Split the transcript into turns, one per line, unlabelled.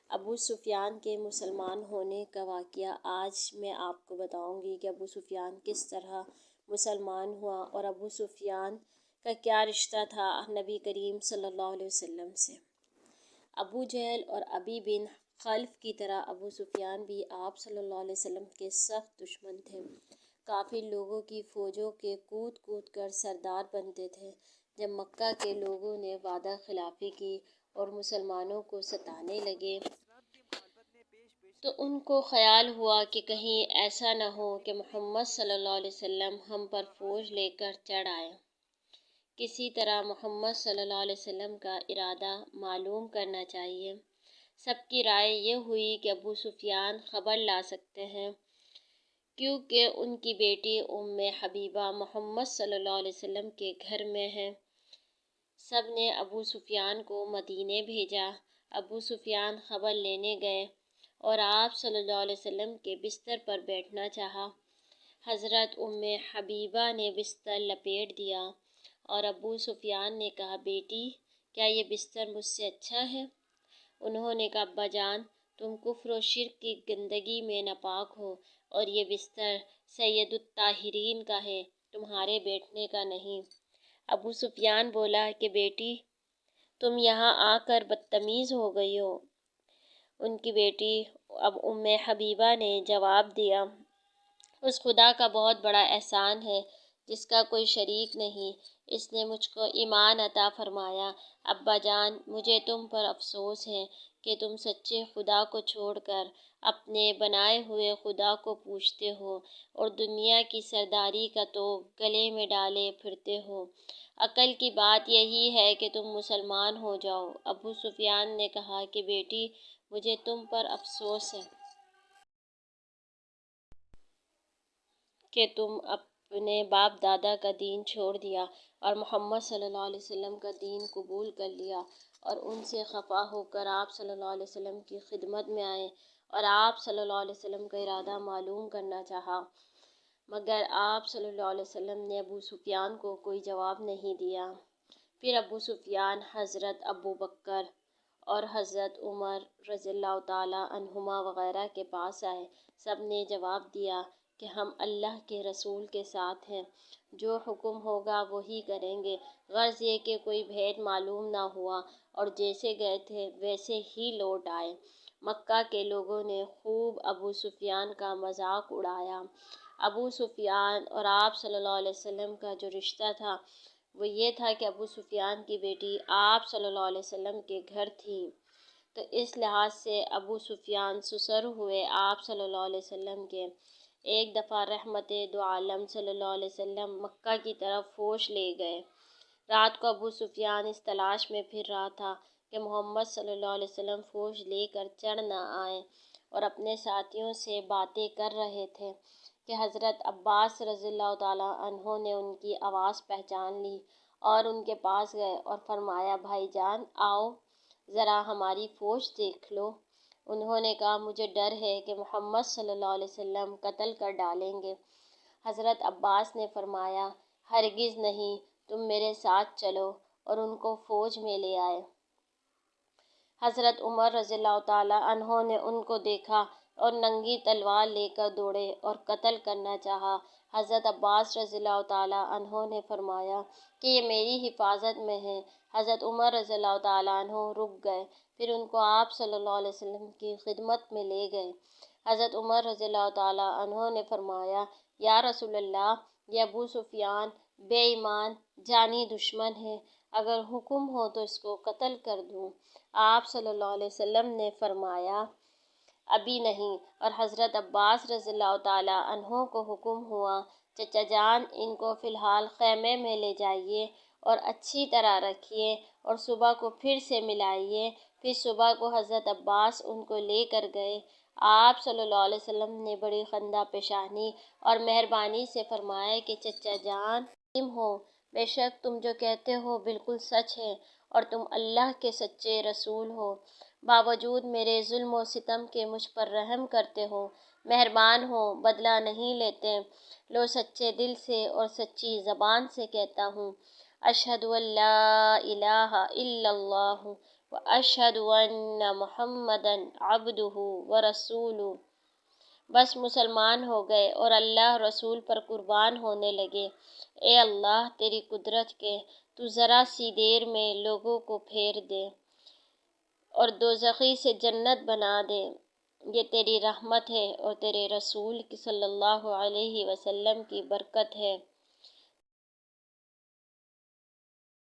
ابو سفیان کے مسلمان ہونے کا واقعہ آج میں آپ کو بتاؤں گی کہ ابو سفیان کس طرح مسلمان ہوا اور ابو سفیان کا کیا رشتہ تھا نبی کریم صلی اللہ علیہ وسلم سے۔ ابو جہل اور ابی بن خلف کی طرح ابو سفیان بھی آپ صلی اللہ علیہ وسلم کے سخت دشمن تھے۔ کافر لوگوں کی فوجوں کے کود کود کر سردار بنتے تھے۔ جب مکہ کے لوگوں نے وعدہ خلافی کی اور مسلمانوں کو ستانے لگے تو ان کو خیال ہوا کہ کہیں ایسا نہ ہو کہ محمد صلی اللہ علیہ وسلم ہم پر فوج لے کر چڑھ آئیں۔ کسی طرح محمد صلی اللہ علیہ وسلم کا ارادہ معلوم کرنا چاہیے۔ سب کی رائے یہ ہوئی کہ ابو سفیان خبر لا سکتے ہیں کیونکہ ان کی بیٹی ام حبیبہ محمد صلی اللہ علیہ وسلم کے گھر میں ہے۔ سب نے ابو سفیان کو مدینے بھیجا۔ ابو سفیان خبر لینے گئے اور آپ صلی اللہ علیہ وسلم کے بستر پر بیٹھنا چاہا۔ حضرت ام حبیبہ نے بستر لپیٹ دیا اور ابو سفیان نے کہا، بیٹی کیا یہ بستر مجھ سے اچھا ہے؟ انہوں نے کہا، ابا جان تم کفر و شرک کی گندگی میں ناپاک ہو اور یہ بستر سید الطاہرین کا ہے، تمہارے بیٹھنے کا نہیں۔ ابو سفیان بولا کہ بیٹی تم یہاں آ کر بدتمیز ہو گئی ہو۔ ان کی بیٹی اب ام حبیبہ نے جواب دیا، اس خدا کا بہت بڑا احسان ہے جس کا کوئی شریک نہیں، اس نے مجھ کو ایمان عطا فرمایا۔ ابا جان مجھے تم پر افسوس ہے کہ تم سچے خدا کو چھوڑ کر اپنے بنائے ہوئے خدا کو پوجتے ہو اور دنیا کی سرداری کا توغ گلے میں ڈالے پھرتے ہو۔ عقل کی بات یہی ہے کہ تم مسلمان ہو جاؤ۔ ابو سفیان نے کہا کہ بیٹی مجھے تم پر افسوس ہے کہ تم اپنے باپ دادا کا دین چھوڑ دیا اور محمد صلی اللہ علیہ وسلم کا دین قبول کر لیا اور ان سے خفا ہو کر آپ صلی اللہ علیہ وسلم کی خدمت میں آئے اور آپ صلی اللہ علیہ وسلم کا ارادہ معلوم کرنا چاہا، مگر آپ صلی اللہ علیہ وسلم نے ابو سفیان کو کوئی جواب نہیں دیا۔ پھر ابو سفیان حضرت ابو بکر اور حضرت عمر رضی اللہ تعالیٰ عنہما وغیرہ کے پاس آئے۔ سب نے جواب دیا کہ ہم اللہ کے رسول کے ساتھ ہیں، جو حکم ہوگا وہی کریں گے۔ غرض یہ کہ کوئی بھید معلوم نہ ہوا اور جیسے گئے تھے ویسے ہی لوٹ آئے۔ مکہ کے لوگوں نے خوب ابو سفیان کا مذاق اڑایا۔ ابو سفیان اور آپ صلی اللہ علیہ وسلم کا جو رشتہ تھا وہ یہ تھا کہ ابو سفیان کی بیٹی آپ صلی اللہ علیہ وسلم کے گھر تھی، تو اس لحاظ سے ابو سفیان سسر ہوئے آپ صلی اللہ علیہ وسلم کے۔ ایک دفعہ رحمت دو عالم صلی اللہ علیہ وسلم مکہ کی طرف فوج لے گئے۔ رات کو ابو سفیان اس تلاش میں پھر رہا تھا کہ محمد صلی اللہ علیہ وسلم فوج لے کر چڑھ نہ آئیں، اور اپنے ساتھیوں سے باتیں کر رہے تھے کہ حضرت عباس رضی اللہ تعالیٰ عنہ نے ان کی آواز پہچان لی اور ان کے پاس گئے اور فرمایا، بھائی جان آؤ ذرا ہماری فوج دیکھ لو۔ انہوں نے کہا، مجھے ڈر ہے کہ محمد صلی اللہ علیہ وسلم قتل کر ڈالیں گے۔ حضرت عباس نے فرمایا، ہرگز نہیں، تم میرے ساتھ چلو، اور ان کو فوج میں لے آئے۔ حضرت عمر رضی اللہ تعالیٰ عنہ نے ان کو دیکھا اور ننگی تلوار لے کر دوڑے اور قتل کرنا چاہا۔ حضرت عباس رضی اللہ تعالیٰ عنہ نے فرمایا کہ یہ میری حفاظت میں ہیں۔ حضرت عمر رضی اللہ تعالیٰ عنہ رک گئے، پھر ان کو آپ صلی اللہ علیہ وسلم کی خدمت میں لے گئے۔ حضرت عمر رضی اللہ تعالیٰ عنہ نے فرمایا، یا رسول اللہ، یہ ابو سفیان بے ایمان جانی دشمن ہے، اگر حکم ہو تو اس کو قتل کر دوں۔ آپ صلی اللہ علیہ وسلم نے فرمایا، ابھی نہیں، اور حضرت عباس رضی اللہ تعالیٰ عنہ کو حکم ہوا، چچا جان ان کو فی الحال خیمے میں لے جائیے اور اچھی طرح رکھیے اور صبح کو پھر سے ملائیے۔ پھر صبح کو حضرت عباس ان کو لے کر گئے۔ آپ صلی اللہ علیہ وسلم نے بڑی خندہ پیشانی اور مہربانی سے فرمایا کہ چچا جان تسلیم ہو، بے شک تم جو کہتے ہو بالکل سچ ہے اور تم اللہ کے سچے رسول ہو، باوجود میرے ظلم و ستم کے مجھ پر رحم کرتے ہو، مہربان ہو، بدلہ نہیں لیتے۔ لو سچے دل سے اور سچی زبان سے کہتا ہوں، اشہد ان لا الہ الا اللہ واشہد ان محمدًا عبدہ ورسولہ۔ بس مسلمان ہو گئے اور اللہ اور رسول پر قربان ہونے لگے۔ اے اللہ تیری قدرت کے تو ذرا سی دیر میں لوگوں کو پھیر دے اور دوزخی سے جنت بنا دے، یہ تیری رحمت ہے اور تیرے رسول کی صلی اللہ علیہ وسلم کی برکت ہے۔